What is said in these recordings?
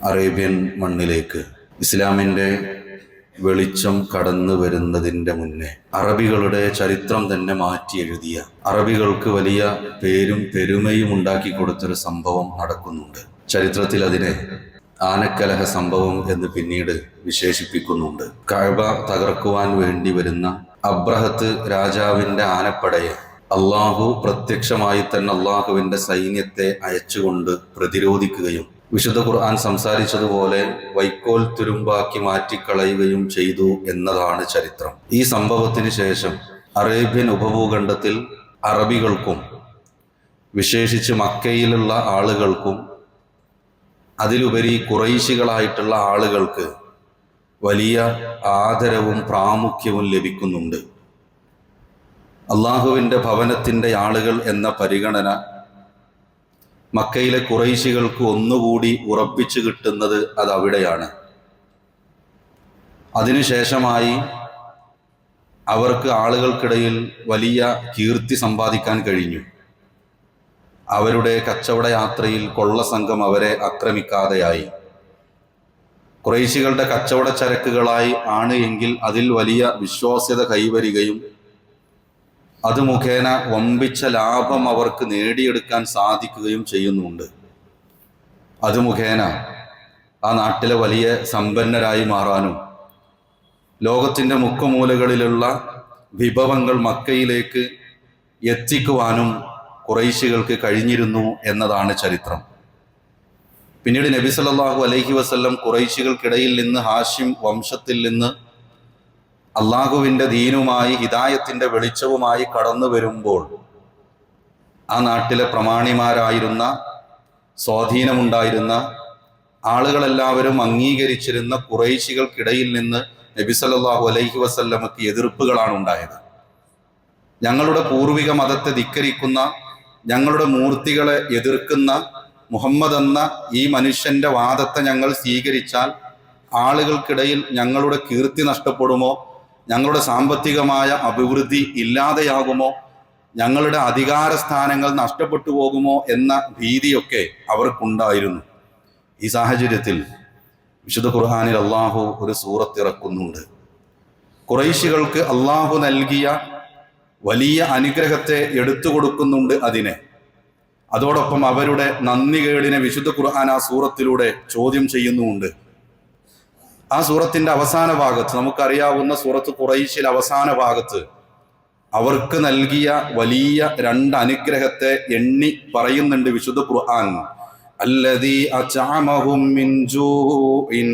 Arabian മണ്ണിലേക്ക് ഇസ്ലാമിൻ്റെ വെളിച്ചം കടന്നു വരുന്നതിൻ്റെ മുന്നേ അറബികളുടെ ചരിത്രം തന്നെ മാറ്റി എഴുതിയ, അറബികൾക്ക് വലിയ പേരും പെരുമയും ഉണ്ടാക്കി കൊടുത്തൊരു സംഭവം നടക്കുന്നുണ്ട്. ചരിത്രത്തിൽ അതിനെ ആനക്കലഹ സംഭവം എന്ന് പിന്നീട് വിശേഷിപ്പിക്കുന്നുണ്ട്. കഅബ തകർക്കുവാൻ വേണ്ടി വരുന്ന അബ്രഹത്ത് രാജാവിൻ്റെ ആനപ്പടയെ അള്ളാഹു പ്രത്യക്ഷമായി തന്നെ അള്ളാഹുവിൻ്റെ സൈന്യത്തെ അയച്ചുകൊണ്ട് പ്രതിരോധിക്കുകയും വിശുദ്ധ ഖുർആൻ സംസാരിച്ചതുപോലെ വൈക്കോൽ തുരുമ്പാക്കി മാറ്റിക്കളയുകയും ചെയ്തു എന്നതാണ് ചരിത്രം. ഈ സംഭവത്തിന് ശേഷം അറേബ്യൻ ഉപഭൂഖണ്ഡത്തിൽ അറബികൾക്കും വിശേഷിച്ച് മക്കയിലുള്ള ആളുകൾക്കും അതിലുപരി ഖുറൈശികളായിട്ടുള്ള ആളുകൾക്ക് വലിയ ആദരവും പ്രാമുഖ്യവും ലഭിക്കുന്നുണ്ട്. അള്ളാഹുവിൻ്റെ ഭവനത്തിൻ്റെ ആളുകൾ എന്ന പരിഗണന മക്കയിലെ ഖുറൈശികൾക്ക് ഒന്നുകൂടി ഉറപ്പിച്ചു കിട്ടുന്നത് അതവിടെയാണ്. അതിനുശേഷമായി അവർക്ക് ആളുകൾക്കിടയിൽ വലിയ കീർത്തി സമ്പാദിക്കാൻ കഴിഞ്ഞു. അവരുടെ കച്ചവട യാത്രയിൽ കൊള്ളസംഘം അവരെ ആക്രമിക്കാതെയായി. ഖുറൈശികളുടെ കച്ചവട ചരക്കുകളായി ആണ് എങ്കിൽ അതിൽ വലിയ വിശ്വാസ്യത കൈവരികയും അത് മുഖേന വമ്പിച്ച ലാഭം അവർക്ക് നേടിയെടുക്കാൻ സാധിക്കുകയും ചെയ്യുന്നുണ്ട്. അത് മുഖേന ആ നാട്ടിലെ വലിയ സമ്പന്നരായി മാറാനും ലോകത്തിൻ്റെ മുക്കുമൂലകളിലുള്ള വിഭവങ്ങൾ മക്കയിലേക്ക് എത്തിക്കുവാനും ഖുറൈശികൾക്ക് കഴിഞ്ഞിരുന്നു എന്നതാണ് ചരിത്രം. പിന്നീട് നബി സല്ലല്ലാഹു അലൈഹി വസല്ലം ഖുറൈശികൾക്കിടയിൽ നിന്ന് ഹാഷിം വംശത്തിൽ നിന്ന് അള്ളാഹുവിൻ്റെ ദീനുമായി ഹിദായത്തിൻ്റെ വെളിച്ചവുമായി കടന്നു വരുമ്പോൾ ആ നാട്ടിലെ പ്രമാണിമാരായിരുന്ന, സ്വാധീനമുണ്ടായിരുന്ന ആളുകളെല്ലാവരും അംഗീകരിച്ചിരുന്ന ഖുറൈശികൾക്കിടയിൽ നിന്ന് നബി സല്ലല്ലാഹു അലൈഹി വസല്ലമക്ക് എതിർപ്പുകളാണ് ഉണ്ടായത്. ഞങ്ങളുടെ പൂർവിക മതത്തെ ധിക്കരിക്കുന്ന, ഞങ്ങളുടെ മൂർത്തികളെ എതിർക്കുന്ന മുഹമ്മദ് എന്ന ഈ മനുഷ്യന്റെ വാദത്തെ ഞങ്ങൾ സ്വീകരിച്ചാൽ ആളുകൾക്കിടയിൽ ഞങ്ങളുടെ കീർത്തി നഷ്ടപ്പെടുമോ, ഞങ്ങളുടെ സാമ്പത്തികമായ അഭിവൃദ്ധി ഇല്ലാതെയാകുമോ, ഞങ്ങളുടെ അധികാര സ്ഥാനങ്ങൾ നഷ്ടപ്പെട്ടു പോകുമോ എന്ന ഭീതിയൊക്കെ അവർക്കുണ്ടായിരുന്നു. ഈ സാഹചര്യത്തിൽ വിശുദ്ധ ഖുർആനിൽ അള്ളാഹു ഒരു സൂറത്ത് ഇറക്കുന്നുണ്ട്. ഖുറൈശികൾക്ക് അള്ളാഹു നൽകിയ വലിയ അനുഗ്രഹത്തെ എടുത്തു കൊടുക്കുന്നുണ്ട് അതിനെ. അതോടൊപ്പം അവരുടെ നന്ദികേടിനെ വിശുദ്ധ ഖുർആൻ ആ സൂറത്തിലൂടെ ചോദ്യം ചെയ്യുന്നുമുണ്ട്. ആ സൂറത്തിന്റെ അവസാന ഭാഗത്ത്, നമുക്കറിയാവുന്ന സൂറത്ത് ഖുറൈശിൽ അവസാന ഭാഗത്ത് അവർക്ക് നൽകിയ വലിയ രണ്ട് അനുഗ്രഹത്തെ എണ്ണി പറയുന്നുണ്ട് വിശുദ്ധ ഖുർആൻ. അല്ലദീ അത്അമഹും മിൻ ജൂഇൻ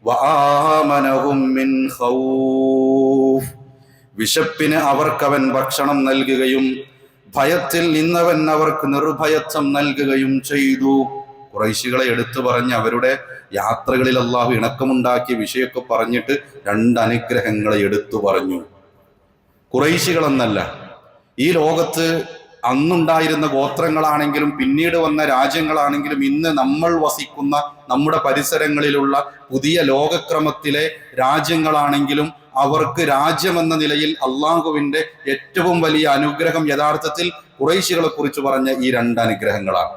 വആമനഹും മിൻ ഖൗഫ്. വിശപ്പിന് അവർക്കവൻ ഭക്ഷണം നൽകുകയും ഭയത്തിൽ നിന്നവൻ അവർക്ക് നിർഭയത്വം നൽകുകയും ചെയ്തു. ഖുറൈശികളെ എടുത്തു പറഞ്ഞ് അവരുടെ യാത്രകളിൽ അള്ളാഹു ഇണക്കമുണ്ടാക്കിയ വിഷയമൊക്കെ പറഞ്ഞിട്ട് രണ്ട് അനുഗ്രഹങ്ങളെ എടുത്തു പറഞ്ഞു. ഖുറൈശികളെന്നല്ല, ഈ ലോകത്ത് അന്നുണ്ടായിരുന്ന ഗോത്രങ്ങളാണെങ്കിലും പിന്നീട് വന്ന രാജ്യങ്ങളാണെങ്കിലും ഇന്ന് നമ്മൾ വസിക്കുന്ന നമ്മുടെ പരിസരങ്ങളിലുള്ള പുതിയ ലോകക്രമത്തിലെ രാജ്യങ്ങളാണെങ്കിലും അവർക്ക് രാജ്യമെന്ന നിലയിൽ അള്ളാഹുവിൻ്റെ ഏറ്റവും വലിയ അനുഗ്രഹം യഥാർത്ഥത്തിൽ ഖുറൈശികളെ കുറിച്ച് പറഞ്ഞ ഈ രണ്ട് അനുഗ്രഹങ്ങളാണ്.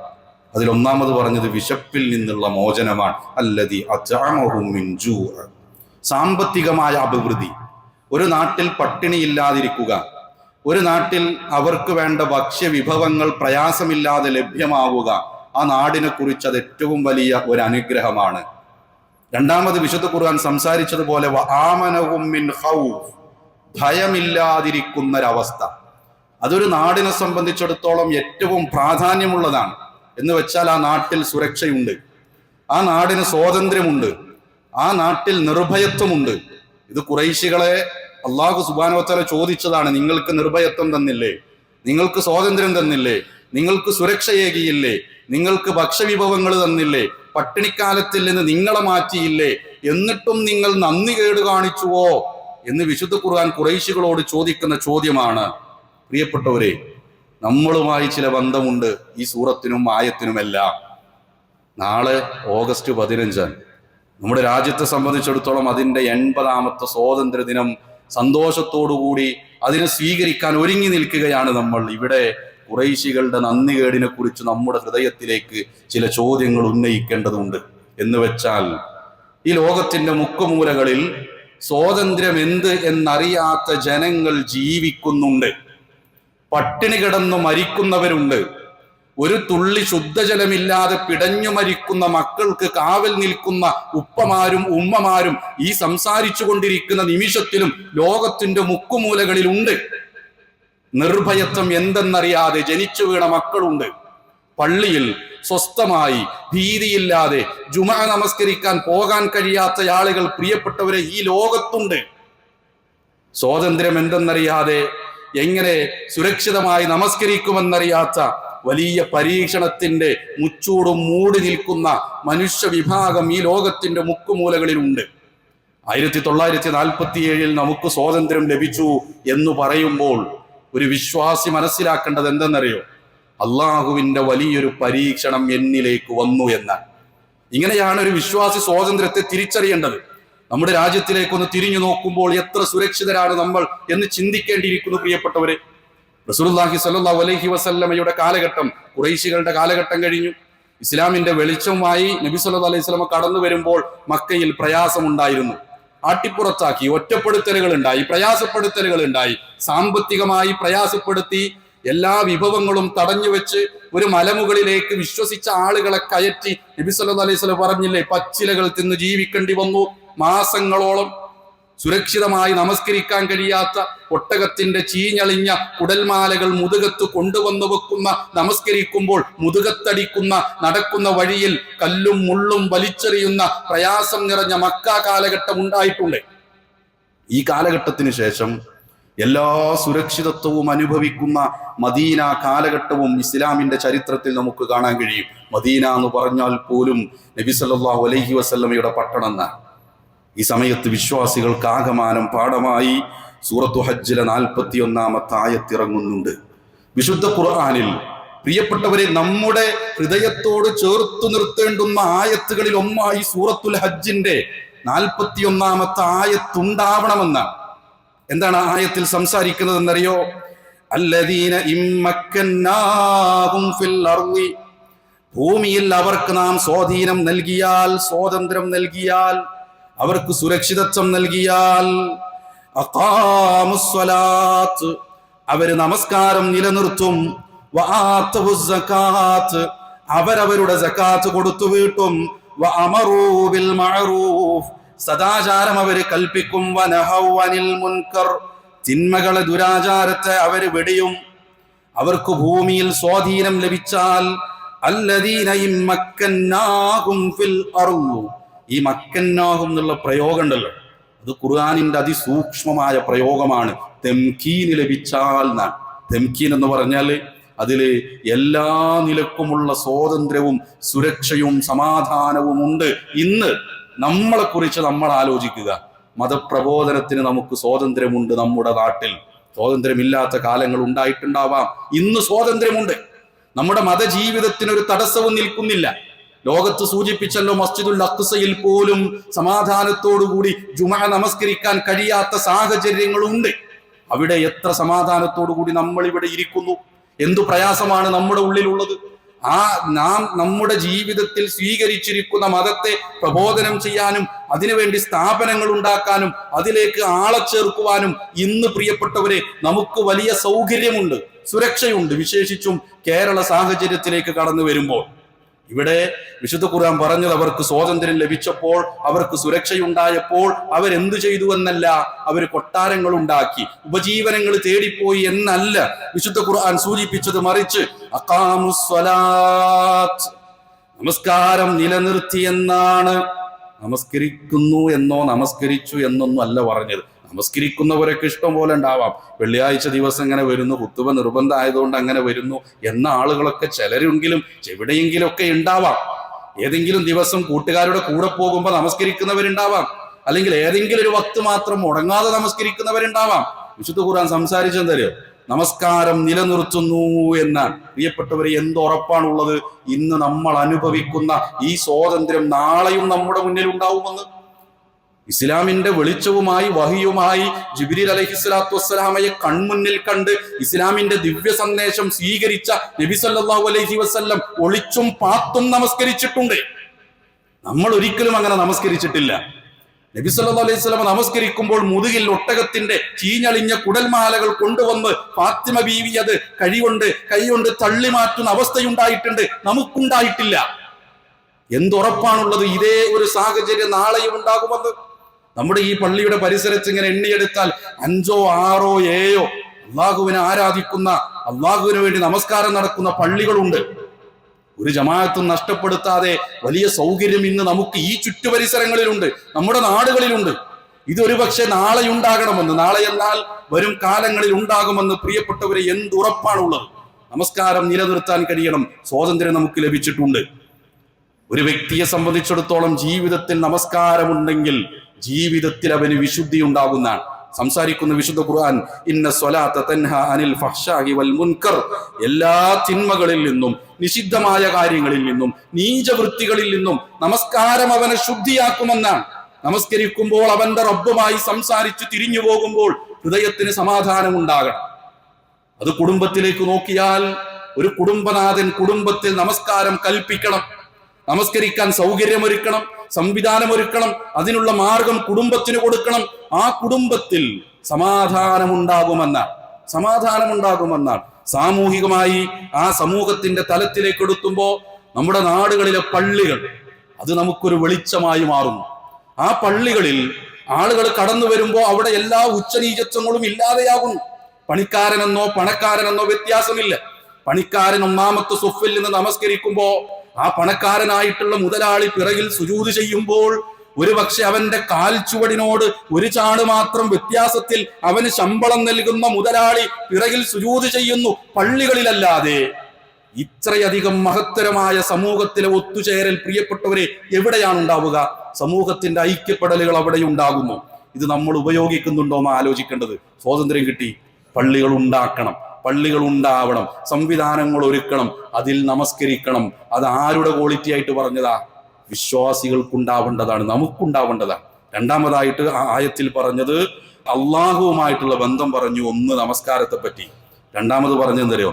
അതിലൊന്നാമത് പറഞ്ഞത് വിശപ്പിൽ നിന്നുള്ള മോചനമാണ്. അല്ലദീ അത്അമഹും മിൻ ജൂഅ്. സാമ്പത്തികമായ അഭിവൃദ്ധി, ഒരു നാട്ടിൽ പട്ടിണിയില്ലാതിരിക്കുക, ഒരു നാട്ടിൽ അവർക്ക് വേണ്ട ഭക്ഷ്യവിഭവങ്ങൾ പ്രയാസമില്ലാതെ ലഭ്യമാവുക, ആ നാടിനെ കുറിച്ച് അത് ഏറ്റവും വലിയ ഒരു അനുഗ്രഹമാണ്. രണ്ടാമത് വിശുദ്ധ ഖുർആൻ സംസാരിച്ചതുപോലെ വആമനഹും മിൻ ഖൗഫ്. ഭയമില്ലാതിരിക്കുന്നൊരവസ്ഥ, അതൊരു നാടിനെ സംബന്ധിച്ചിടത്തോളം ഏറ്റവും പ്രാധാന്യമുള്ളതാണ്. എന്ന് വെച്ചാൽ ആ നാട്ടിൽ സുരക്ഷയുണ്ട്, ആ നാടിന് സ്വാതന്ത്ര്യമുണ്ട്, ആ നാട്ടിൽ നിർഭയത്വമുണ്ട്. ഇത് ഖുറൈശികളെ അള്ളാഹു സുബ്ഹാനഹു വ തആല ചോദിച്ചതാണ്. നിങ്ങൾക്ക് നിർഭയത്വം തന്നില്ലേ? നിങ്ങൾക്ക് സ്വാതന്ത്ര്യം തന്നില്ലേ? നിങ്ങൾക്ക് സുരക്ഷയേകിയില്ലേ? നിങ്ങൾക്ക് ഭക്ഷ്യവിഭവങ്ങൾ തന്നില്ലേ? പട്ടിണിക്കാലത്തിൽ നിന്ന് നിങ്ങളെ മാറ്റിയില്ലേ? എന്നിട്ടും നിങ്ങൾ നന്ദി കേട് കാണിച്ചുവോ എന്ന് വിശുദ്ധ ഖുർആൻ ഖുറൈശികളോട് ചോദിക്കുന്ന ചോദ്യമാണ്. പ്രിയപ്പെട്ടവരെ, നമ്മളുമായി ചില ബന്ധമുണ്ട് ഈ സൂറത്തിനും ആയത്തിനുമെല്ലാം. നാളെ ഓഗസ്റ്റ് 15 നമ്മുടെ രാജ്യത്തെ സംബന്ധിച്ചിടത്തോളം അതിൻ്റെ 80ാമത്തെ സ്വാതന്ത്ര്യ ദിനം സന്തോഷത്തോടുകൂടി അതിനെ സ്വീകരിക്കാൻ ഒരുങ്ങി നിൽക്കുകയാണ് നമ്മൾ. ഇവിടെ ഖുറൈശികളുടെ നന്ദികേടിനെ കുറിച്ച് നമ്മുടെ ഹൃദയത്തിലേക്ക് ചില ചോദ്യങ്ങൾ ഉന്നയിക്കേണ്ടതുണ്ട്. എന്ന് വെച്ചാൽ ഈ ലോകത്തിന്റെ മുക്കുമൂലകളിൽ സ്വാതന്ത്ര്യം എന്ത് എന്നറിയാത്ത ജനങ്ങൾ ജീവിക്കുന്നുണ്ട്. പട്ടിണി കിടന്നു മരിക്കുന്നവരുണ്ട്. ഒരു തുള്ളി ശുദ്ധജലമില്ലാതെ പിടഞ്ഞു മരിക്കുന്ന മക്കൾക്ക് കാവൽ നിൽക്കുന്ന ഉപ്പമാരും ഉമ്മമാരും ഈ സംസാരിച്ചു കൊണ്ടിരിക്കുന്ന നിമിഷത്തിലും ലോകത്തിന്റെ മുക്കുമൂലകളിൽ ഉണ്ട്. നിർഭയത്വം എന്തെന്നറിയാതെ ജനിച്ചു വീണ മക്കളുണ്ട്. പള്ളിയിൽ സ്വസ്ഥമായി ഭീതിയില്ലാതെ ജുമഅ നമസ്കരിക്കാൻ പോകാൻ കഴിയാത്ത ആളുകൾ പ്രിയപ്പെട്ടവരെ ഈ ലോകത്തുണ്ട്. സ്വാതന്ത്ര്യം എന്തെന്നറിയാതെ എങ്ങനെ സുരക്ഷിതമായി നമസ്കരിക്കുമെന്നറിയാത്ത വലിയ പരീക്ഷണത്തിന്റെ മുച്ചൂടും മൂടി നിൽക്കുന്ന മനുഷ്യ വിഭാഗം ഈ ലോകത്തിന്റെ മുക്കുമൂലകളിലുണ്ട്. 1947 നമുക്ക് സ്വാതന്ത്ര്യം ലഭിച്ചു എന്ന് പറയുമ്പോൾ ഒരു വിശ്വാസി മനസ്സിലാക്കേണ്ടത് എന്തെന്നറിയോ? അള്ളാഹുവിന്റെ വലിയൊരു പരീക്ഷണം എന്നിലേക്ക് വന്നു എന്നാണ്. ഇങ്ങനെയാണ് ഒരു വിശ്വാസി സ്വാതന്ത്ര്യത്തെ തിരിച്ചറിയേണ്ടത്. നമ്മുടെ രാജ്യത്തിലേക്കൊന്ന് തിരിഞ്ഞു നോക്കുമ്പോൾ എത്ര സുരക്ഷിതരാണ് നമ്മൾ എന്ന് ചിന്തിക്കേണ്ടിയിരിക്കുന്നു പ്രിയപ്പെട്ടവരെ. റസൂലുള്ളാഹി സ്വല്ലല്ലാഹു അലൈഹി വസല്ലമയുടെ കാലഘട്ടം, ഖുറൈശികളുടെ കാലഘട്ടം കഴിഞ്ഞു. ഇസ്ലാമിന്റെ വെളിച്ചവുമായി നബി സല്ലല്ലാഹു അലൈഹി വസല്ലമ കടന്നു വരുമ്പോൾ മക്കയിൽ പ്രയാസമുണ്ടായിരുന്നു. ആട്ടിപ്പുറത്താക്കി, ഒറ്റപ്പെടുത്തലുകൾ ഉണ്ടായി, പ്രയാസപ്പെടുത്തലുകൾ ഉണ്ടായി. സാമ്പത്തികമായി പ്രയാസപ്പെടുത്തി, എല്ലാ വിഭവങ്ങളും തടഞ്ഞു വെച്ച് ഒരു മലമുകളിലേക്ക് വിശ്വസിച്ച ആളുകളെ കയറ്റി നബി സല്ലല്ലാഹു അലൈഹി വസല്ലം പറഞ്ഞില്ലേ, പച്ചിലകൾ തിന്ന് ജീവിക്കേണ്ടി വന്നു. മാസങ്ങളോളം സുരക്ഷിതമായി നമസ്കരിക്കാൻ കഴിയാത്ത, ഒട്ടകത്തിന്റെ ചീഞ്ഞളിഞ്ഞ കുടൽമാലകൾ മുതുകത്ത് കൊണ്ടുവന്നു വെക്കുന്ന, നമസ്കരിക്കുമ്പോൾ മുതുകത്തടിക്കുന്ന, നടക്കുന്ന വഴിയിൽ കല്ലും മുള്ളും വലിച്ചെറിയുന്ന പ്രയാസം നിറഞ്ഞ മക്ക കാലഘട്ടം ഉണ്ടായിട്ടുണ്ട്. ഈ കാലഘട്ടത്തിന് ശേഷം എല്ലാ സുരക്ഷിതത്വവും അനുഭവിക്കുന്ന മദീന കാലഘട്ടവും ഇസ്ലാമിന്റെ ചരിത്രത്തിൽ നമുക്ക് കാണാൻ കഴിയും. മദീന എന്ന് പറഞ്ഞാൽ പോലും നബി സല്ലല്ലാഹു അലൈഹി വസല്ലമയുടെ പട്ടണം എന്നാണ്. ഈ സമയത്ത് വിശ്വാസികൾക്ക് ആകമാനം പാഠമായി സൂറത്തു ഹജ്ജിലെ 41-ാമത്തെ ആയത്തിറങ്ങുന്നുണ്ട്. വിശുദ്ധ ഖുർആനിൽ പ്രിയപ്പെട്ടവരെ നമ്മുടെ ഹൃദയത്തോട് ചേർത്തു നിർത്തേണ്ടുന്ന ആയത്തുകളിൽ ഒന്നായി സൂറത്തുൽ ഹജ്ജിന്റെ 41-ാമത്തെ ആയത്തുണ്ടാവണമെന്നാണ്. എന്താണ് ആ ആയത്തിൽ സംസാരിക്കുന്നത് എന്നറിയോ? അല്ലദീന ഇമ്മക്കന്നാഹും ഫിൽ അർളി, ഭൂമിയിൽ അവർക്ക് നാം സ്വാധീനം നൽകിയാൽ, സ്വാതന്ത്ര്യം നൽകിയാൽ, അവർക്ക് സുരക്ഷിതത്വം നൽകിയാൽ, അഖാമുസ്സലാത്ത്, അവര് നമസ്കാരം നിലനിർത്തും, വആതവുസ് സകാത്ത്, അവരവരുടെ സകാത്ത് കൊടുത്തു വീട്ടും, വഅമറൂ ബിൽ മഅറൂഫ്, സദാചാരം അവര് കൽപ്പിക്കും, വനഹൗ അനിൽ മുൻകർ, തിന്മകളെ ദുരാചാരത്തെ അവര് വെടിയും. അവർക്ക് ഭൂമിയിൽ സ്വാധീനം ലഭിച്ചാൽ, അല്ലദീന ഇമ്മക്കന്നാഹും ഫിൽ അർളി, ഈ മക്കന്നാഹും എന്നുള്ള പ്രയോഗം ഉണ്ടല്ലോ, അത് ഖുർആനിന്റെ അതിസൂക്ഷ്മമായ പ്രയോഗമാണ്. തെംകീൻ ലഭിച്ചാൽ എന്നാണ്. തെംകീൻ എന്ന് പറഞ്ഞാൽ അതില് എല്ലാ നിലക്കുമുള്ള സ്വാതന്ത്ര്യവും സുരക്ഷയും സമാധാനവും ഉണ്ട്. ഇന്ന് നമ്മളെ കുറിച്ച് നമ്മൾ ആലോചിക്കുക. മതപ്രബോധനത്തിന് നമുക്ക് സ്വാതന്ത്ര്യമുണ്ട്. നമ്മുടെ നാട്ടിൽ സ്വാതന്ത്ര്യമില്ലാത്ത കാലങ്ങൾ ഉണ്ടായിട്ടുണ്ടാവാം. ഇന്ന് സ്വാതന്ത്ര്യമുണ്ട്. നമ്മുടെ മതജീവിതത്തിന് ഒരു തടസ്സവും നിൽക്കുന്നില്ല. ലോകത്ത് സൂചിപ്പിച്ചല്ലോ, മസ്ജിദുൽ അഖ്സയിൽ പോലും സമാധാനത്തോടുകൂടി ജുമഅ നമസ്കരിക്കാൻ കഴിയാത്ത സാഹചര്യങ്ങളുണ്ട്. അവിടെ എത്ര സമാധാനത്തോടുകൂടി നമ്മൾ ഇവിടെ ഇരിക്കുന്നു. എന്തു പ്രയാസമാണ് നമ്മുടെ ഉള്ളിലുള്ളത്. നാം നമ്മുടെ ജീവിതത്തിൽ സ്വീകരിച്ചിരിക്കുന്ന മതത്തെ പ്രബോധനം ചെയ്യാനും അതിനുവേണ്ടി സ്ഥാപനങ്ങൾ ഉണ്ടാക്കാനും അതിലേക്ക് ആളെ ചേർക്കുവാനും ഇന്ന് പ്രിയപ്പെട്ടവരെ നമുക്ക് വലിയ സൗകര്യമുണ്ട്, സുരക്ഷയുണ്ട്. വിശേഷിച്ചും കേരള സാഹചര്യത്തിലേക്ക് കടന്നു വരുമ്പോൾ ഇവിടെ വിശുദ്ധ ഖുർആൻ പറഞ്ഞത് അവർക്ക് സ്വാതന്ത്ര്യം ലഭിച്ചപ്പോൾ, അവർക്ക് സുരക്ഷയുണ്ടായപ്പോൾ അവരെന്തു ചെയ്തു എന്നല്ല, അവർ കൊട്ടാരങ്ങൾ ഉണ്ടാക്കി ഉപജീവനങ്ങൾ തേടിപ്പോയി എന്നല്ല വിശുദ്ധ ഖുർആൻ സൂചിപ്പിച്ചത്. മറിച്ച് അഖാമുസ്സലാത്ത്, നമസ്കാരം നിലനിർത്തി എന്നാണ്. നമസ്കരിക്കുന്നു എന്നോ നമസ്കരിച്ചു എന്നൊന്നും അല്ല പറഞ്ഞത്. നമസ്കരിക്കുന്നവരൊക്കെ ഇഷ്ടം പോലെ ഉണ്ടാവാം. വെള്ളിയാഴ്ച ദിവസം ഇങ്ങനെ വരുന്നു, കുത്തുബ നിർബന്ധമായതുകൊണ്ട് അങ്ങനെ വരുന്നു എന്ന ആളുകളൊക്കെ ചിലരെങ്കിലും എവിടെയെങ്കിലും ഒക്കെ ഉണ്ടാവാം. ഏതെങ്കിലും ദിവസം കൂട്ടുകാരുടെ കൂടെ പോകുമ്പോൾ നമസ്കരിക്കുന്നവരുണ്ടാവാം. അല്ലെങ്കിൽ ഏതെങ്കിലും ഒരു വക്ത് മാത്രം മുടങ്ങാതെ നമസ്കരിക്കുന്നവരുണ്ടാവാം. വിശുദ്ധ ഖുർആൻ സംസാരിച്ചെന്തറിയോ? നമസ്കാരം നിലനിർത്തുന്നു എന്നാണ്. പ്രിയപ്പെട്ടവരെ, എന്തുറപ്പാണുള്ളത്? ഇന്ന് നമ്മൾ അനുഭവിക്കുന്ന ഈ സ്വാതന്ത്ര്യം നാളെയും നമ്മുടെ മുന്നിൽ ഉണ്ടാവുമെന്ന്. ഇസ്ലാമിന്റെ വെളിച്ചവുമായി വഹിയുമായി ജിബ്രീൽ അലൈഹിസ്സലാത്തു വസ്സലാമയെ കൺമുന്നിൽ കണ്ട് ഇസ്ലാമിന്റെ ദിവ്യ സന്ദേശം സ്വീകരിച്ച നബി സല്ലല്ലാഹു അലൈഹി വസല്ലം ഒളിച്ചും പാത്തും നമസ്കരിച്ചിട്ടുണ്ട്. നമ്മൾ ഒരിക്കലും അങ്ങനെ നമസ്കരിച്ചിട്ടില്ല. നബി സല്ലല്ലാഹു അലൈഹി വസല്ലം നമസ്കരിക്കുമ്പോൾ മുതുകിൽ ഒട്ടകത്തിന്റെ ചീഞ്ഞളിഞ്ഞ കുടൽമാലകൾ കൊണ്ടുവന്ന് ഫാത്തിമ ബീവി അത് കൈകൊണ്ട് തള്ളി മാറ്റുന്ന അവസ്ഥയുണ്ടായിട്ടുണ്ട്. നമുക്കുണ്ടായിട്ടില്ല. എന്തുറപ്പാണുള്ളത് ഇതേ ഒരു സാഹചര്യം നാളെയും ഉണ്ടാകുമെന്ന്? നമ്മുടെ ഈ പള്ളിയുടെ പരിസരത്ത് ഇങ്ങനെ എണ്ണിയെടുത്താൽ 5, 6, 7 അള്ളാഹുവിനെ ആരാധിക്കുന്ന, അള്ളാഹുവിന് വേണ്ടി നമസ്കാരം നടക്കുന്ന പള്ളികളുണ്ട്. ഒരു ജമാഅത്തും നഷ്ടപ്പെടുത്താതെ വലിയ സൗകര്യം ഇന്ന് നമുക്ക് ഈ ചുറ്റുപരിസരങ്ങളിലുണ്ട്, നമ്മുടെ നാടുകളിലുണ്ട്. ഇതൊരു പക്ഷെ നാളെ ഉണ്ടാകണമെന്ന്, നാളെ എന്നാൽ വരും കാലങ്ങളിൽ ഉണ്ടാകുമെന്ന് പ്രിയപ്പെട്ടവരെ എന്തുറപ്പാണുള്ളത്? നമസ്കാരം നിലനിർത്താൻ കഴിയണം. സ്വാതന്ത്ര്യം നമുക്ക് ലഭിച്ചിട്ടുണ്ട്. ഒരു വ്യക്തിയെ സംബന്ധിച്ചിടത്തോളം ജീവിതത്തിൽ നമസ്കാരമുണ്ടെങ്കിൽ ജീവിതത്തിൽ അവന് വിശുദ്ധി ഉണ്ടാകുന്നതാണ്. സംസാരിക്കുന്ന വിശുദ്ധ ഖുർആൻ, ഇന്ന സ്വലാത്ത തൻഹാ അനിൽ ഫഹ്ശാഇ വൽ മുൻകർ, എല്ലാ തിന്മകളിൽ നിന്നും, നിഷിദ്ധമായ കാര്യങ്ങളിൽ നിന്നും, നീചവൃത്തികളിൽ നിന്നും നമസ്കാരം അവനെ ശുദ്ധിയാക്കുമെന്നാണ്. നമസ്കരിക്കുമ്പോൾ അവന്റെ റബ്ബുമായി സംസാരിച്ച് തിരിഞ്ഞു പോകുമ്പോൾ ഹൃദയത്തിന് സമാധാനം ഉണ്ടാകണം. അത് കുടുംബത്തിലേക്ക് നോക്കിയാൽ ഒരു കുടുംബനാഥൻ കുടുംബത്തിൽ നമസ്കാരം കൽപ്പിക്കണം, നമസ്കരിക്കാൻ സൗകര്യമൊരുക്കണം, സംവിധാനമൊരുക്കണം, അതിനുള്ള മാർഗം കുടുംബത്തിന് കൊടുക്കണം. ആ കുടുംബത്തിൽ സമാധാനമുണ്ടാകുമെന്നാണ്. സാമൂഹികമായി ആ സമൂഹത്തിന്റെ തലത്തിലേക്ക് എടുത്തുമ്പോൾ നമ്മുടെ നാടുകളിലെ പള്ളികൾ അത് നമുക്കൊരു വെളിച്ചമായി മാറുന്നു. ആ പള്ളികളിൽ ആളുകൾ കടന്നു വരുമ്പോൾ അവിടെ എല്ലാ ഉച്ചനീചത്വങ്ങളും ഇല്ലാതെയാകുന്നു. പണിക്കാരനെന്നോ പണക്കാരനെന്നോ വ്യത്യാസമില്ല. പണിക്കാരൻ ഒന്നാമത്തെ സുഫിൽ നിന്ന് നമസ്കരിക്കുമ്പോ ആ പണക്കാരനായിട്ടുള്ള മുതലാളി പിറകിൽ സുജൂദ് ചെയ്യുമ്പോൾ ഒരുപക്ഷെ അവന്റെ കാൽച്ചുവടിനോട് ഒരു ചാണ് മാത്രം വ്യത്യാസത്തിൽ അവന് ശമ്പളം നൽകുന്ന മുതലാളി പിറകിൽ സുജൂദ് ചെയ്യുന്നു. പള്ളികളിലല്ലാതെ ഇത്രയധികം മഹത്തരമായ സമൂഹത്തിലെ ഒത്തുചേരൽ പ്രിയപ്പെട്ടവരെ എവിടെയാണ് ഉണ്ടാവുക? സമൂഹത്തിന്റെ ഐക്യപ്പെടലുകൾ അവിടെ ഉണ്ടാകുന്നു. ഇത് നമ്മൾ ഉപയോഗിക്കുന്നുണ്ടോ എന്ന് ആലോചിക്കേണ്ടത്. സ്വാതന്ത്ര്യം കിട്ടി, പള്ളികൾ ഉണ്ടാക്കണം, പള്ളികൾ ഉണ്ടാവണം, സംവിധാനങ്ങൾ ഒരുക്കണം, അതിൽ നമസ്കരിക്കണം. അത് ആരുടെ ക്വാളിറ്റി ആയിട്ട് പറഞ്ഞതാ? വിശ്വാസികൾക്കുണ്ടാവേണ്ടതാണ്, നമുക്കുണ്ടാവേണ്ടതാണ്. രണ്ടാമതായിട്ട് ആ ആയത്തിൽ പറഞ്ഞത് അള്ളാഹുവുമായിട്ടുള്ള ബന്ധം പറഞ്ഞു. ഒന്ന് നമസ്കാരത്തെ പറ്റി. രണ്ടാമത് പറഞ്ഞെന്തറിയോ?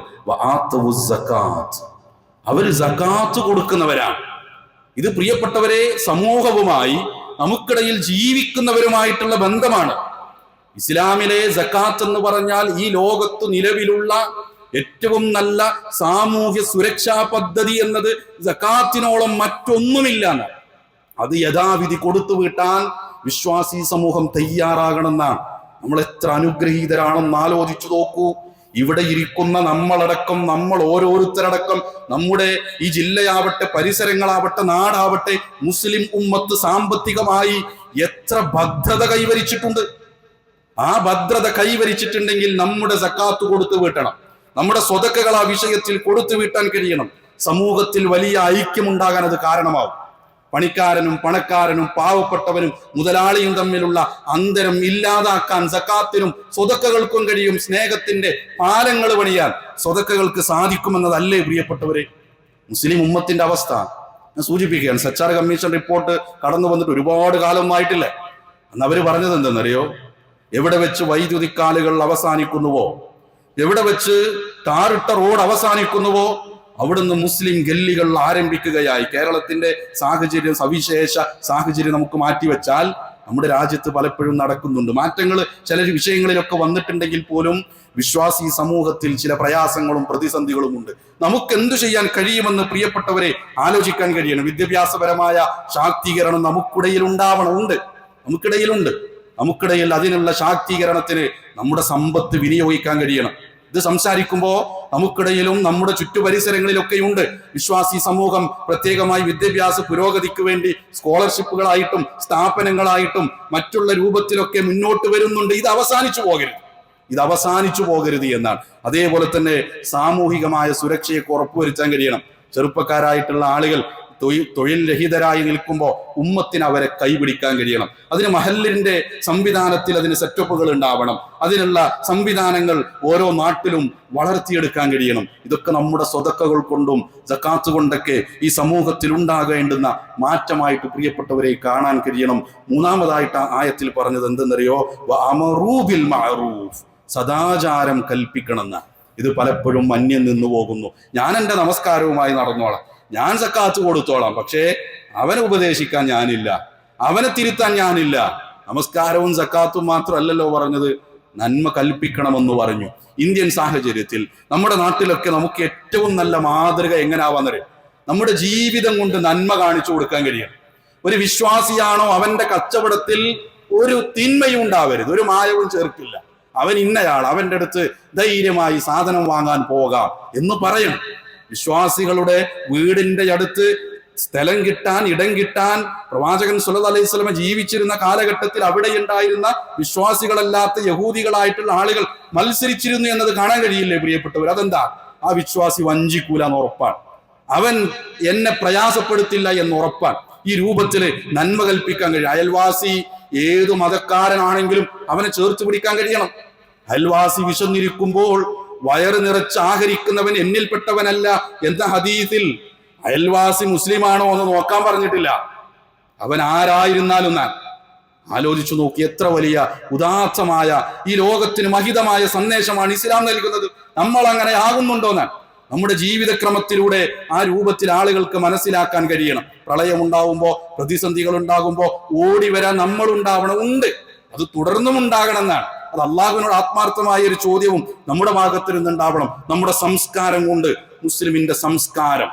അവര് സകാത്ത് കൊടുക്കുന്നവരാണ്. ഇത് പ്രിയപ്പെട്ടവരെ സമൂഹവുമായി നമുക്കിടയിൽ ജീവിക്കുന്നവരുമായിട്ടുള്ള ബന്ധമാണ്. ഇസ്ലാമിലെ സകാത്ത് എന്ന് പറഞ്ഞാൽ ഈ ലോകത്ത് നിലവിലുള്ള ഏറ്റവും നല്ല സാമൂഹ്യ സുരക്ഷാ പദ്ധതി എന്നത് സകാത്തിനോളം മറ്റൊന്നുമില്ല. അത് യഥാവിധി കൊടുത്തു വീട്ടാൻ വിശ്വാസി സമൂഹം തയ്യാറാകണമെന്നാണ്. നമ്മൾ എത്ര അനുഗ്രഹീതരാണെന്ന് ആലോചിച്ചു നോക്കൂ. ഇവിടെ ഇരിക്കുന്ന നമ്മളടക്കം, നമ്മൾ ഓരോരുത്തരടക്കം, നമ്മുടെ ഈ ജില്ലയാവട്ടെ, പരിസരങ്ങളാവട്ടെ, നാടാവട്ടെ, മുസ്ലിം ഉമ്മത്ത് സാമ്പത്തികമായി എത്ര ഭദ്രത കൈവരിച്ചിട്ടുണ്ട്. ആ ഭദ്രത കൈവരിച്ചിട്ടുണ്ടെങ്കിൽ നമ്മുടെ സക്കാത്ത് കൊടുത്തു വീട്ടണം, നമ്മുടെ സ്വതക്കകൾ ആ വിഷയത്തിൽ കൊടുത്തു വീട്ടാൻ കഴിയണം. സമൂഹത്തിൽ വലിയ ഐക്യമുണ്ടാകാൻ അത് കാരണമാവും. പണിക്കാരനും പണക്കാരനും പാവപ്പെട്ടവനും മുതലാളിയും തമ്മിലുള്ള അന്തരം ഇല്ലാതാക്കാൻ സക്കാത്തിനും സ്വതക്കകൾക്കും കഴിയും. സ്നേഹത്തിന്റെ പാലങ്ങൾ പണിയാൻ സ്വതക്കകൾക്ക് സാധിക്കുമെന്നതല്ലേ പ്രിയപ്പെട്ടവരെ മുസ്ലിം ഉമ്മത്തിന്റെ അവസ്ഥ? ഞാൻ സൂചിപ്പിക്കുകയാണ്. സച്ചാർ കമ്മീഷൻ റിപ്പോർട്ട് കടന്നു വന്നിട്ട് ഒരുപാട് കാലമൊന്നായിട്ടില്ല. അന്ന് അവര് പറഞ്ഞത് എന്തെന്നറിയോ? എവിടെ വെച്ച് വൈദ്യുതിക്കാലുകൾ അവസാനിക്കുന്നുവോ, എവിടെ വെച്ച് ടാറിട്ട റോഡ് അവസാനിക്കുന്നുവോ, അവിടുന്ന് മുസ്ലിം ഗല്ലികൾ ആരംഭിക്കുകയായി. കേരളത്തിന്റെ സാഹചര്യം, സവിശേഷ സാഹചര്യം നമുക്ക് മാറ്റിവെച്ചാൽ നമ്മുടെ രാജ്യത്ത് പലപ്പോഴും നടക്കുന്നുണ്ട് മാറ്റങ്ങൾ. ചില വിഷയങ്ങളിലൊക്കെ വന്നിട്ടുണ്ടെങ്കിൽ പോലും വിശ്വാസി സമൂഹത്തിൽ ചില പ്രയാസങ്ങളും പ്രതിസന്ധികളും ഉണ്ട്. നമുക്ക് എന്തു ചെയ്യാൻ കഴിയുമെന്ന് പ്രിയപ്പെട്ടവരെ ആലോചിക്കാൻ കഴിയണം. വിദ്യാഭ്യാസപരമായ ശാക്തീകരണം നമുക്കിടയിൽ ഉണ്ടാവണമുണ്ട്, നമുക്കിടയിൽ അതിനുള്ള ശാക്തീകരണത്തിന് നമ്മുടെ സമ്പത്ത് വിനിയോഗിക്കാൻ കഴിയണം. ഇത് സംസാരിക്കുമ്പോൾ നമുക്കിടയിലും നമ്മുടെ ചുറ്റുപരിസരങ്ങളിലൊക്കെ ഉണ്ട് വിശ്വാസി സമൂഹം. പ്രത്യേകമായി വിദ്യാഭ്യാസ പുരോഗതിക്ക് വേണ്ടി സ്കോളർഷിപ്പുകളായിട്ടും സ്ഥാപനങ്ങളായിട്ടും മറ്റുള്ള രൂപത്തിലൊക്കെ മുന്നോട്ട് വരുന്നുണ്ട്. ഇത് അവസാനിച്ചു പോകരുത് എന്നാണ്. അതേപോലെ തന്നെ സാമൂഹികമായ സുരക്ഷയൊക്കെ ഉറപ്പുവരുത്താൻ കഴിയണം. ചെറുപ്പക്കാരായിട്ടുള്ള ആളുകൾ തൊഴിൽ രഹിതരായി നിൽക്കുമ്പോൾ ഉമ്മത്തിന് അവരെ കൈപിടിക്കാൻ കഴിയണം. അതിന് മഹല്ലിന്റെ സംവിധാനത്തിൽ അതിന് സെറ്റപ്പുകൾ ഉണ്ടാവണം. അതിനുള്ള സംവിധാനങ്ങൾ ഓരോ നാട്ടിലും വളർത്തിയെടുക്കാൻ കഴിയണം. ഇതൊക്കെ നമ്മുടെ സ്വതക്കകൾ കൊണ്ടും സക്കാത്ത് കൊണ്ടൊക്കെ ഈ സമൂഹത്തിൽ ഉണ്ടാകേണ്ടുന്ന മാറ്റമായിട്ട് പ്രിയപ്പെട്ടവരെ കാണാൻ കഴിയണം. മൂന്നാമതായിട്ട് ആയത്തിൽ പറഞ്ഞത് എന്തെന്നറിയോ? വഅമറൂ ബിൽ മഅറൂഫ്, സദാചാരം കൽപ്പിക്കണമെന്ന. ഇത് പലപ്പോഴും അന്യം നിന്നു പോകുന്നു. ഞാൻ എൻ്റെ നമസ്കാരവുമായി നടന്നോളാം, ഞാൻ സക്കാത്ത് കൊടുത്തോളാം, പക്ഷേ അവനെ ഉപദേശിക്കാൻ ഞാനില്ല, അവനെ തിരുത്താൻ ഞാനില്ല. നമസ്കാരവും സക്കാത്തും മാത്രമല്ലല്ലോ പറഞ്ഞത്, നന്മ കൽപ്പിക്കണമെന്ന് പറഞ്ഞു. ഇന്ത്യൻ സാഹചര്യത്തിൽ നമ്മുടെ നാട്ടിലൊക്കെ നമുക്ക് ഏറ്റവും നല്ല മാതൃക എങ്ങനെയാവാന്നറിയാം? നമ്മുടെ ജീവിതം കൊണ്ട് നന്മ കാണിച്ചു കൊടുക്കാൻ കഴിയും. ഒരു വിശ്വാസിയാണോ അവന്റെ കച്ചവടത്തിൽ ഒരു തിന്മയും ഉണ്ടാവരുത്, ഒരു മായവും ചേർക്കില്ല. അവൻ ഇന്നയാൾ, അവന്റെ അടുത്ത് ധൈര്യമായി സാധനം വാങ്ങാൻ പോകാം എന്ന് പറയണം. വിശ്വാസികളുടെ വീടിന്റെ അടുത്ത് സ്ഥലം കിട്ടാൻ, ഇടം കിട്ടാൻ പ്രവാചകൻ സല്ലല്ലാഹു അലൈഹി വസല്ലം ജീവിച്ചിരുന്ന കാലഘട്ടത്തിൽ അവിടെ ഉണ്ടായിരുന്ന വിശ്വാസികളല്ലാത്ത യഹൂദികളായിട്ടുള്ള ആളുകൾ മത്സരിച്ചിരുന്നു എന്നത് കാണാൻ കഴിയില്ലേ പ്രിയപ്പെട്ടവർ? അതെന്താ? ആ വിശ്വാസി വഞ്ചിക്കൂല എന്ന് ഉറപ്പാണ്, അവൻ എന്നെ പ്രയാസപ്പെടുത്തില്ല എന്ന് ഉറപ്പാണ്. ഈ രൂപത്തില് നന്മ കൽപ്പിക്കാൻ കഴിയും. അയൽവാസി ഏതു മതക്കാരനാണെങ്കിലും അവനെ ചേർത്ത് പിടിക്കാൻ കഴിയണം. അയൽവാസി വിശന്നിരിക്കുമ്പോൾ വയറ് നിറച്ച് ആഹരിക്കുന്നവൻ എന്നിൽപ്പെട്ടവനല്ല എന്ന ഹദീസിൽ അയൽവാസി മുസ്ലിമാണോ എന്ന് നോക്കാൻ പറഞ്ഞിട്ടില്ല. അവൻ ആരായിരുന്നാലും ഞാൻ ആലോചിച്ചു നോക്കി, എത്ര വലിയ ഉദാത്തമായ ഈ ലോകത്തിന് മഹിതമായ സന്ദേശമാണ് ഇസ്ലാം നൽകുന്നത്. നമ്മൾ അങ്ങനെ ആകുന്നുണ്ടോ? ഞാൻ നമ്മുടെ ജീവിതക്രമത്തിലൂടെ ആ രൂപത്തിൽ ആളുകൾക്ക് മനസ്സിലാക്കാൻ കഴിയണം. പ്രളയം ഉണ്ടാകുമ്പോ, പ്രതിസന്ധികൾ ഉണ്ടാകുമ്പോ ഓടി വരാൻ നമ്മൾ ഉണ്ടാവണം, ഉണ്ട്, അത് തുടർന്നും ഉണ്ടാകണം എന്നാണ്. അത് അള്ളാഹുവിനോട് ആത്മാർത്ഥമായ ഒരു ചോദ്യവും നമ്മുടെ ഭാഗത്ത് നിന്നുണ്ടാവണം. നമ്മുടെ സംസ്കാരം കൊണ്ട് മുസ്ലിമിന്റെ സംസ്കാരം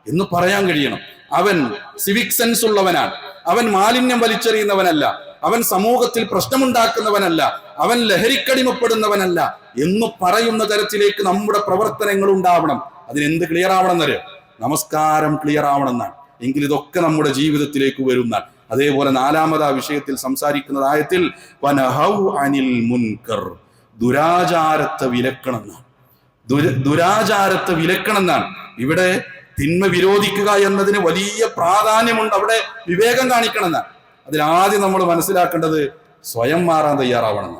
എന്ന് പറയാൻ കഴിയണം. അവൻ സിവിക് സെൻസ് ഉള്ളവനാണ്, അവൻ മാലിന്യം വലിച്ചെറിയുന്നവനല്ല, അവൻ സമൂഹത്തിൽ പ്രശ്നമുണ്ടാക്കുന്നവനല്ല, അവൻ ലഹരിക്കടിമപ്പെടുന്നവനല്ല എന്ന് പറയുന്ന തരത്തിലേക്ക് നമ്മുടെ പ്രവർത്തനങ്ങൾ ഉണ്ടാവണം. അതിനെന്ത് ക്ലിയർ ആവണം എന്നറിയാം? നമസ്കാരം ക്ലിയർ ആവണം എന്നാണ്. എങ്കിൽ ഇതൊക്കെ നമ്മുടെ ജീവിതത്തിലേക്ക് വരുന്നാണ്. അതേപോലെ നാലാമത് ആ വിഷയത്തിൽ സംസാരിക്കുന്ന ആയത്തിൽ വനഹൗ അനിൽ മുൻകർ, ദുരാചാരത്തെ വിലക്കണം എന്നാണ്. ദുരാചാരത്തെ വിലക്കണം എന്നാണ്. ഇവിടെ തിന്മ വിരോധിക്കുക എന്നതിന് വലിയ പ്രാധാന്യമുണ്ട്, അവിടെ വിവേകം കാണിക്കണം എന്നാണ്. അതിലാദ്യം നമ്മൾ മനസ്സിലാക്കേണ്ടത് സ്വയം മാറാൻ തയ്യാറാവണം.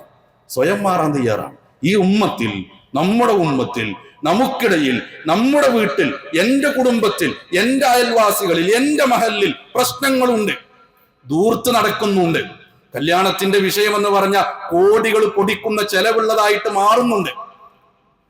സ്വയം മാറാൻ തയ്യാറാണ്. ഈ ഉമ്മത്തിൽ, നമ്മുടെ ഉമ്മത്തിൽ, നമുക്കിടയിൽ, നമ്മുടെ വീട്ടിൽ, എന്റെ കുടുംബത്തിൽ, എന്റെ അയൽവാസികളിൽ, എന്റെ മഹലിൽ പ്രശ്നങ്ങളുണ്ട്, ദൂർത്ത് നടക്കുന്നുണ്ട്. കല്യാണത്തിന്റെ വിഷയമെന്ന് പറഞ്ഞ കോടികൾ പൊടിക്കുന്ന ചെലവുള്ളതായിട്ട് മാറുന്നുണ്ട്.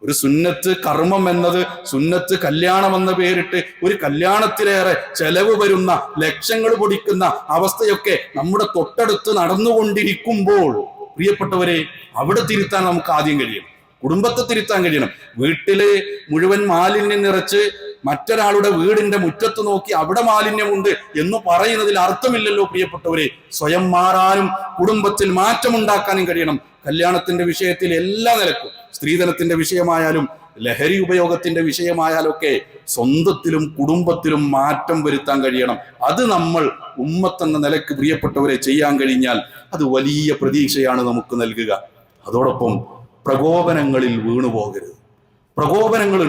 ഒരു സുന്നത്ത് കർമ്മം എന്നത്, സുന്നത്ത് കല്യാണം എന്ന പേരിട്ട് ഒരു കല്യാണത്തിലേറെ ചെലവ് വരുന്ന, ലക്ഷങ്ങൾ പൊടിക്കുന്ന അവസ്ഥയൊക്കെ നമ്മുടെ തൊട്ടടുത്ത് നടന്നുകൊണ്ടിരിക്കുമ്പോൾ പ്രിയപ്പെട്ടവരെ, അവിടെ തിരുത്താൻ നമുക്ക് ആദ്യം കഴിയണം. കുടുംബത്തെ തിരുത്താൻ കഴിയണം. വീട്ടില് മുഴുവൻ മാലിന്യം നിറച്ച് മറ്റൊരാളുടെ വീടിന്റെ മുറ്റത്ത് നോക്കി അവിടെ മാലിന്യമുണ്ട് എന്ന് പറയുന്നതിൽ അർത്ഥമില്ലല്ലോ പ്രിയപ്പെട്ടവരെ. സ്വയം മാറാനും കുടുംബത്തിൽ മാറ്റമുണ്ടാക്കാനും കഴിയണം. കല്യാണത്തിന്റെ വിഷയത്തിൽ എല്ലാ നിലക്കും, സ്ത്രീധനത്തിന്റെ വിഷയമായാലും ലഹരി ഉപയോഗത്തിന്റെ വിഷയമായാലൊക്കെ സ്വന്തത്തിലും കുടുംബത്തിലും മാറ്റം വരുത്താൻ കഴിയണം. അത് നമ്മൾ ഉമ്മത്തെന്ന നിലക്ക് പ്രിയപ്പെട്ടവരെ ചെയ്യാൻ കഴിഞ്ഞാൽ അത് വലിയ പ്രതീക്ഷയാണ് നമുക്ക് നൽകുക. അതോടൊപ്പം പ്രകോപനങ്ങളിൽ വീണുപോകരുത്. പ്രകോപനങ്ങൾ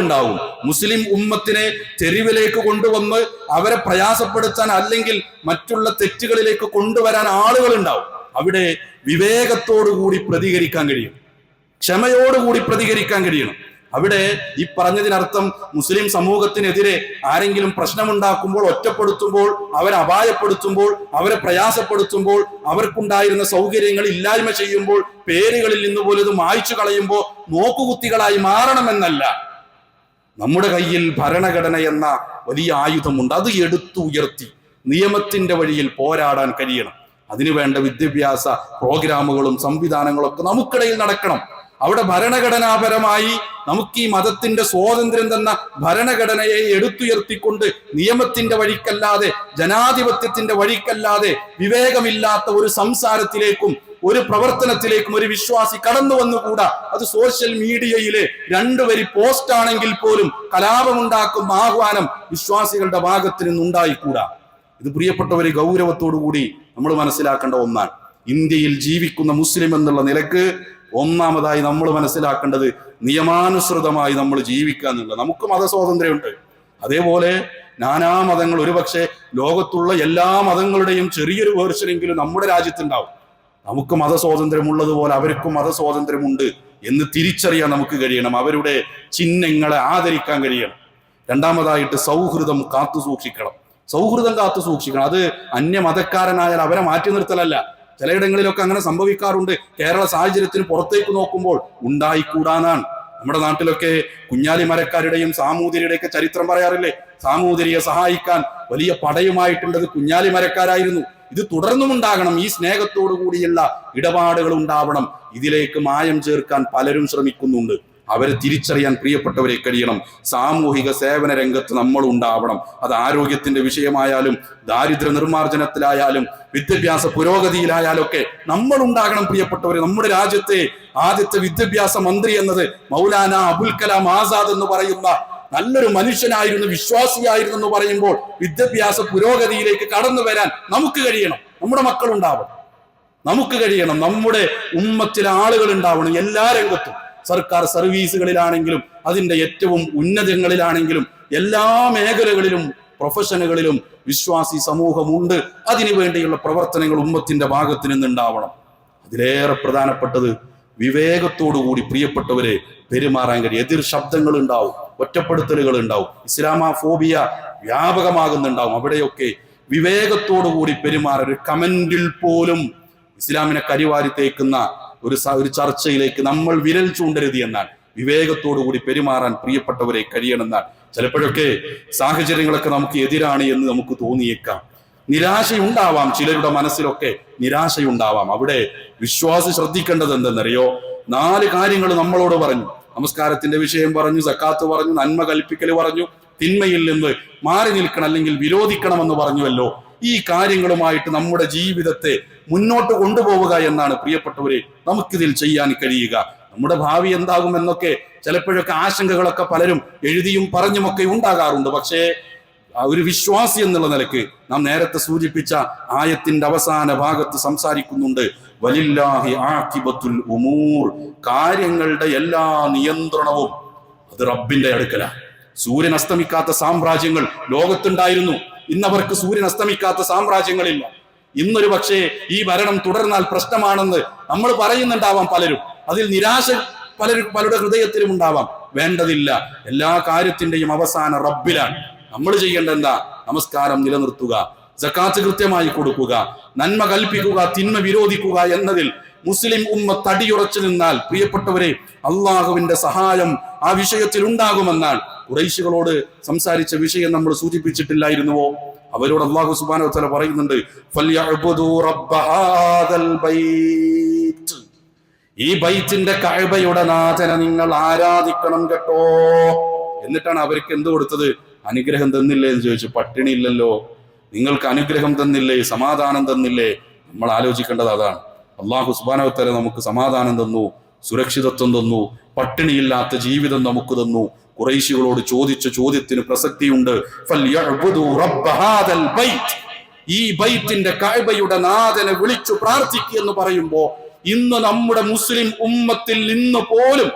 ഉണ്ടാവും. മുസ്ലിം ഉമ്മത്തിനെ തെരുവിലേക്ക് കൊണ്ടുവന്ന് അവരെ പ്രയാസപ്പെടുത്താൻ, അല്ലെങ്കിൽ മറ്റുള്ള തെറ്റുകളിലേക്ക് കൊണ്ടുവരാൻ ആളുകൾ ഉണ്ടാവും. അവിടെ വിവേകത്തോടുകൂടി പ്രതികരിക്കാൻ കഴിയും, ക്ഷമയോടുകൂടി പ്രതികരിക്കാൻ കഴിയണം. അവിടെ ഈ പറഞ്ഞതിനർത്ഥം മുസ്ലിം സമൂഹത്തിനെതിരെ ആരെങ്കിലും പ്രശ്നമുണ്ടാക്കുമ്പോൾ, ഒറ്റപ്പെടുത്തുമ്പോൾ, അവരെ അപായപ്പെടുത്തുമ്പോൾ, അവരെ പ്രയാസപ്പെടുത്തുമ്പോൾ, അവർക്കുണ്ടായിരുന്ന സൗകര്യങ്ങൾ ഇല്ലായ്മ ചെയ്യുമ്പോൾ, പേരുകളിൽ നിന്ന് പോലും മായ്ച്ചു കളയുമ്പോൾ നോക്കുകുത്തികളായി മാറണമെന്നല്ല. നമ്മുടെ കയ്യിൽ ഭരണഘടന എന്ന വലിയ ആയുധമുണ്ട്. അത് എടുത്തുയർത്തി നിയമത്തിന്റെ വഴിയിൽ പോരാടാൻ കഴിയണം. അതിനുവേണ്ട വിദ്യാഭ്യാസ പ്രോഗ്രാമുകളും സംവിധാനങ്ങളും ഒക്കെ നമുക്കിടയിൽ നടക്കണം. അവിടെ ഭരണഘടനാപരമായി നമുക്ക് ഈ മതത്തിന്റെ സ്വാതന്ത്ര്യം തന്ന ഭരണഘടനയെ എടുത്തുയർത്തിക്കൊണ്ട് നിയമത്തിന്റെ വഴിക്കല്ലാതെ, ജനാധിപത്യത്തിന്റെ വഴിക്കല്ലാതെ വിവേകമില്ലാത്ത ഒരു സംസാരത്തിലേക്കും ഒരു പ്രവർത്തനത്തിലേക്കും ഒരു വിശ്വാസി കടന്നു വന്നുകൂടാ. അത് സോഷ്യൽ മീഡിയയിലെ 2 വരി പോസ്റ്റ് ആണെങ്കിൽ പോലും കലാപമുണ്ടാക്കുന്ന ആഹ്വാനം വിശ്വാസികളുടെ ഭാഗത്ത് നിന്നുണ്ടായിക്കൂടാ. ഇത് പ്രിയപ്പെട്ടവരെ ഗൗരവത്തോടുകൂടി നമ്മൾ മനസ്സിലാക്കേണ്ട ഒന്നാണ്. ഇന്ത്യയിൽ ജീവിക്കുന്ന മുസ്ലിം എന്നുള്ള നിലക്ക് ഒന്നാമതായി നമ്മൾ മനസ്സിലാക്കേണ്ടത് നിയമാനുസൃതമായി നമ്മൾ ജീവിക്കുക എന്നുള്ളത്. നമുക്ക് മതസ്വാതന്ത്ര്യമുണ്ട്. അതേപോലെ നാനാ മതങ്ങൾ, ഒരുപക്ഷെ ലോകത്തുള്ള എല്ലാ മതങ്ങളുടെയും ചെറിയൊരു വേർഷനെങ്കിലും നമ്മുടെ രാജ്യത്തുണ്ടാവും. നമുക്ക് മതസ്വാതന്ത്ര്യമുള്ളതുപോലെ അവർക്കും മതസ്വാതന്ത്ര്യമുണ്ട് എന്ന് തിരിച്ചറിയാൻ നമുക്ക് കഴിയണം. അവരുടെ ചിഹ്നങ്ങളെ ആദരിക്കാൻ കഴിയണം. രണ്ടാമതായിട്ട് സൗഹൃദം കാത്തു സൂക്ഷിക്കണം. അത് അന്യമതക്കാരനായാൽ അവരെ മാറ്റി നിർത്തലല്ല. ചിലയിടങ്ങളിലൊക്കെ അങ്ങനെ സംഭവിക്കാറുണ്ട്. കേരള സാഹചര്യത്തിന് പുറത്തേക്ക് നോക്കുമ്പോൾ ഉണ്ടായിക്കൂടാനാണ്. നമ്മുടെ നാട്ടിലൊക്കെ കുഞ്ഞാലി മരക്കാരുടെയും സാമൂതിരിയുടെയൊക്കെ ചരിത്രം പറയാറില്ലേ? സാമൂതിരിയെ സഹായിക്കാൻ വലിയ പടയുമായിട്ടുള്ളത് കുഞ്ഞാലി മരക്കാരായിരുന്നു. ഇത് തുടർന്നും ഉണ്ടാകണം. ഈ സ്നേഹത്തോടു കൂടിയുള്ള ഇടപാടുകൾ ഉണ്ടാവണം. ഇതിലേക്ക് മായം ചേർക്കാൻ പലരും ശ്രമിക്കുന്നുണ്ട്. അവരെ തിരിച്ചറിയാൻ പ്രിയപ്പെട്ടവരെ കഴിയണം. സാമൂഹിക സേവന രംഗത്ത് നമ്മൾ ഉണ്ടാവണം. അത് ആരോഗ്യത്തിന്റെ വിഷയമായാലും ദാരിദ്ര്യ നിർമ്മാർജ്ജനത്തിലായാലും വിദ്യാഭ്യാസ പുരോഗതിയിലായാലൊക്കെ നമ്മൾ ഉണ്ടാകണം പ്രിയപ്പെട്ടവരെ. നമ്മുടെ രാജ്യത്തെ ആദ്യത്തെ വിദ്യാഭ്യാസ മന്ത്രി എന്നത് മൗലാന അബുൽ കലാം ആസാദ് എന്ന് പറയുന്ന നല്ലൊരു മനുഷ്യനായിരുന്നു, വിശ്വാസിയായിരുന്നു എന്ന് പറയുമ്പോൾ വിദ്യാഭ്യാസ പുരോഗതിയിലേക്ക് കടന്നു വരാൻ നമുക്ക് കഴിയണം. നമ്മുടെ മക്കളുണ്ടാവണം, നമുക്ക് കഴിയണം. നമ്മുടെ ഉമ്മത്തിലെ ആളുകൾ ഉണ്ടാവണം. എല്ലാ രംഗത്തും, സർക്കാർ സർവീസുകളിലാണെങ്കിലും അതിന്റെ ഏറ്റവും ഉന്നതങ്ങളിലാണെങ്കിലും എല്ലാ മേഖലകളിലും പ്രൊഫഷനുകളിലും വിശ്വാസി സമൂഹമുണ്ട്. അതിനു വേണ്ടിയുള്ള പ്രവർത്തനങ്ങൾ ഉമ്മത്തിന്റെ ഭാഗത്ത് നിന്നുണ്ടാവണം. അതിലേറെ പ്രധാനപ്പെട്ടത് വിവേകത്തോടുകൂടി പ്രിയപ്പെട്ടവരെ പെരുമാറാൻ കഴിയും. എതിർ ശബ്ദങ്ങൾ ഉണ്ടാവും, ഒറ്റപ്പെടുത്തലുകൾ ഉണ്ടാവും, ഇസ്ലാമോഫോബിയ വ്യാപകമാകുന്നുണ്ടാവും. അവിടെയൊക്കെ വിവേകത്തോടുകൂടി പെരുമാറാൻ, ഒരു കമന്റിൽ പോലും ഇസ്ലാമിനെ കരിവാരി തേക്കുന്ന ഒരു ചർച്ചയിലേക്ക് നമ്മൾ വിരൽ ചൂണ്ടരുത് എന്നാണ്. വിവേകത്തോടുകൂടി പെരുമാറാൻ പ്രിയപ്പെട്ടവരെ കഴിയണമെന്നാണ്. ചിലപ്പോഴൊക്കെ സാഹചര്യങ്ങളൊക്കെ നമുക്ക് എതിരാണ് എന്ന് നമുക്ക് തോന്നിയേക്കാം. നിരാശയുണ്ടാവാം, ചിലരുടെ മനസ്സിലൊക്കെ നിരാശയുണ്ടാവാം. അവിടെ വിശ്വാസി ശ്രദ്ധിക്കേണ്ടത് എന്തെന്നറിയോ? 4 കാര്യങ്ങൾ നമ്മളോട് പറഞ്ഞു. നമസ്കാരത്തിന്റെ വിഷയം പറഞ്ഞു, സക്കാത്ത് പറഞ്ഞു, നന്മ കൽപ്പിക്കൽ പറഞ്ഞു, തിന്മയിൽ നിന്ന് മാറി നിൽക്കണം അല്ലെങ്കിൽ വിരോധിക്കണമെന്ന് പറഞ്ഞുവല്ലോ. ഈ കാര്യങ്ങളുമായിട്ട് നമ്മുടെ ജീവിതത്തെ മുന്നോട്ട് കൊണ്ടുപോവുക എന്നാണ് പ്രിയപ്പെട്ടവരെ നമുക്കിതിൽ ചെയ്യാൻ കഴിയുക. നമ്മുടെ ഭാവി എന്താകുമെന്നൊക്കെ ചിലപ്പോഴൊക്കെ ആശങ്കകളൊക്കെ പലരും എഴുതിയും പറഞ്ഞുമൊക്കെ ഉണ്ടാകാറുണ്ട്. പക്ഷേ ഒരു വിശ്വാസി എന്നുള്ള നിലയ്ക്ക് നാം നേരത്തെ സൂചിപ്പിച്ച ആയത്തിന്റെ അവസാന ഭാഗത്ത് സംസാരിക്കുന്നുണ്ട്, വലില്ലാഹി ആഖിബത്തുൽ ഉമൂർ, കാര്യങ്ങളുടെ എല്ലാ നിയന്ത്രണവും അത് റബ്ബിന്റെ അടുക്കല. സൂര്യൻ അസ്തമിക്കാത്ത സാമ്രാജ്യങ്ങൾ ലോകത്തുണ്ടായിരുന്നു. ഇന്നവർക്ക് സൂര്യൻ അസ്തമിക്കാത്ത സാമ്രാജ്യങ്ങളില്ല. ഇന്നൊരു പക്ഷേ ഈ ഭരണം തുടർന്നാൽ പ്രശ്നമാണെന്ന് നമ്മൾ പറയുന്നുണ്ടാവാം പലരും. അതിൽ നിരാശ പലരുടെ ഹൃദയത്തിലും ഉണ്ടാവാം. വേണ്ടതില്ല. എല്ലാ കാര്യത്തിന്റെയും അവസാനം റബ്ബിലാണ്. നമ്മൾ ചെയ്യേണ്ട എന്താ? നമസ്കാരം നിലനിർത്തുക, സക്കാത്ത് കൃത്യമായി കൊടുക്കുക, നന്മ കൽപ്പിക്കുക, തിന്മ വിരോധിക്കുക എന്നതിൽ മുസ്ലിം ഉമ്മത്ത് അടിയുറച്ചു നിന്നാൽ പ്രിയപ്പെട്ടവരെ അള്ളാഹുവിന്റെ സഹായം ആ വിഷയത്തിൽ ഉണ്ടാകുമെന്നാണ്. ഖുറൈശികളോട് സംസാരിച്ച വിഷയം നമ്മൾ സൂചിപ്പിച്ചിട്ടില്ലായിരുന്നുവോ? അവരോട് അല്ലാഹു സുബ്ഹാനഹു വ തആല പറയുന്നുണ്ട്, ഫൽയഅ്ബുദൂ റബ്ബ ഹാദൽ ബൈത്ത്, ഈ ബൈത്തിന്റെ കഅബയുടെ നാഥനെ നിങ്ങൾ ആരാധിക്കണം കേട്ടോ. എന്നിട്ടാണ് അവർക്ക് എന്ത് കൊടുത്തത്? അനുഗ്രഹം തന്നില്ലേ എന്ന് ചോദിച്ചു. പട്ടിണി ഇല്ലല്ലോ, നിങ്ങൾക്ക് അനുഗ്രഹം തന്നില്ലേ, സമാധാനം തന്നില്ലേ? നമ്മൾ ആലോചിക്കേണ്ടത് അതാണ്. അല്ലാഹു സുബ്ഹാനഹു വ തആല നമുക്ക് സമാധാനം തന്നു, സുരക്ഷിതത്വം തന്നു, പട്ടിണിയില്ലാത്ത ജീവിതം നമുക്ക് തന്നു. ഖുറൈശികളോട് ചോദിച്ച ചോദ്യത്തിന് പ്രസക്തിയുണ്ട്. ഫൽയഅ്ബുദൂ റബ്ബ ഹാദൽ ബൈത്ത്, ഈ ബൈത്തിന്റെ കഅബയുടെ നാഥനെ വിളിച്ചു പ്രാർത്ഥിക്കുക എന്ന് പറയുമ്പോ ഇന്ന് നമ്മുടെ മുസ്ലിം ഉമ്മത്തിൽ നിന്ന് പോലും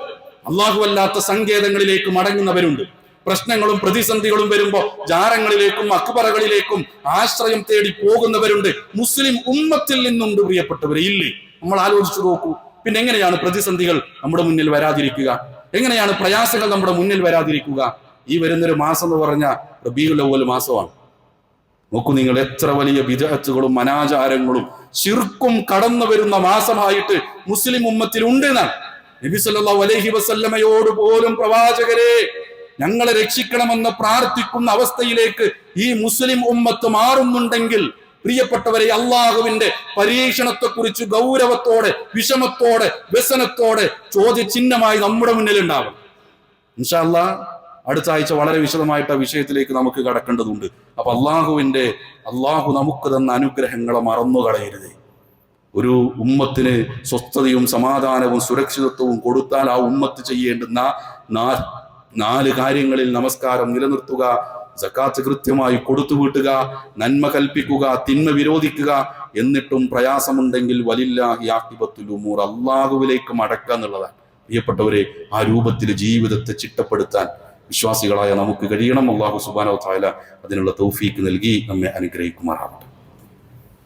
അല്ലാഹു അല്ലാത്ത സങ്കേതങ്ങളിലേക്ക് മടങ്ങുന്നവരുണ്ട്. പ്രശ്നങ്ങളും പ്രതിസന്ധികളും വരുമ്പോ ജാരങ്ങളിലേക്കും അക്ബറകളിലേക്കും ആശ്രയം തേടി പോകുന്നവരുണ്ട്. മുസ്ലിം ഉമ്മത്തിൽ നിന്നുണ്ട് പ്രിയപ്പെട്ടവരെ, ഇല്ലേ? നമ്മൾ ആലോചിച്ചു നോക്കൂ. പിന്നെ എങ്ങനെയാണ് പ്രതിസന്ധികൾ നമ്മുടെ മുന്നിൽ വരാതിരിക്കുക? എങ്ങനെയാണ് പ്രയാസങ്ങൾ നമ്മുടെ മുന്നിൽ വരാതിരിക്കുക? ഈ വരുന്നൊരു മാസം എന്ന് പറഞ്ഞാൽ റബീഉൽ അവ്വൽ മാസമാണ്. നോക്കൂ നിങ്ങൾ, എത്ര വലിയ ബിദ്അത്തുകളും അനാചാരങ്ങളും ശിർക്കും കടന്നു വരുന്ന മാസമായിട്ട് മുസ്ലിം ഉമ്മത്തിൽ ഉണ്ട് എന്നാണ്. നബി സല്ലല്ലാഹു അലൈഹി വസല്ലമയോട് പോലും പ്രവാചകരെ ഞങ്ങളെ രക്ഷിക്കണമെന്ന് പ്രാർത്ഥിക്കുന്ന അവസ്ഥയിലേക്ക് ഈ മുസ്ലിം ഉമ്മത്ത് മാറുന്നുണ്ടെങ്കിൽ പ്രിയപ്പെട്ടവരെ, അള്ളാഹുവിന്റെ പരീക്ഷണത്തെക്കുറിച്ച് ഗൗരവത്തോടെ, വിഷമത്തോടെ, വ്യസനത്തോടെ ചോദ്യചിഹ്നമായി നമ്മുടെ മുന്നിൽ ഉണ്ടാവും. ഇൻഷാ അല്ലാഹ് അടുത്ത ആഴ്ച വളരെ വിശദമായിട്ട് ആ വിഷയത്തിലേക്ക് നമുക്ക് കടക്കേണ്ടതുണ്ട്. അപ്പൊ അള്ളാഹു നമുക്ക് തന്ന അനുഗ്രഹങ്ങളെ മറന്നു കളയരുത്. ഒരു ഉമ്മത്തിന് സ്വസ്ഥതയും സമാധാനവും സുരക്ഷിതത്വവും കൊടുത്താൽ ആ ഉമ്മത്ത് ചെയ്യേണ്ടുന്ന 4 കാര്യങ്ങളിൽ നമസ്കാരം നിലനിർത്തുക, സക്കാത്ത് കൃത്യമായി കൊടുത്തു വീട്ടുക, നന്മ കൽപ്പിക്കുക, തിന്മ വിരോധിക്കുക. എന്നിട്ടും പ്രയാസമുണ്ടെങ്കിൽ വലില്ലാഹി ആഖിബത്തുൽ ഉമൂർ, അള്ളാഹുവിലേക്ക് മടക്കുക എന്നുള്ളതാണ്. പ്രിയപ്പെട്ടവരെ, ആ രൂപത്തിൽ ജീവിതത്തെ ചിട്ടപ്പെടുത്താൻ വിശ്വാസികളായ നമുക്ക് കഴിയണം. അല്ലാഹു സുബ്ഹാനഹു വ തആല അതിനുള്ള തൗഫീക്ക് നൽകി നമ്മെ അനുഗ്രഹിക്കുമാറാവട്ടെ.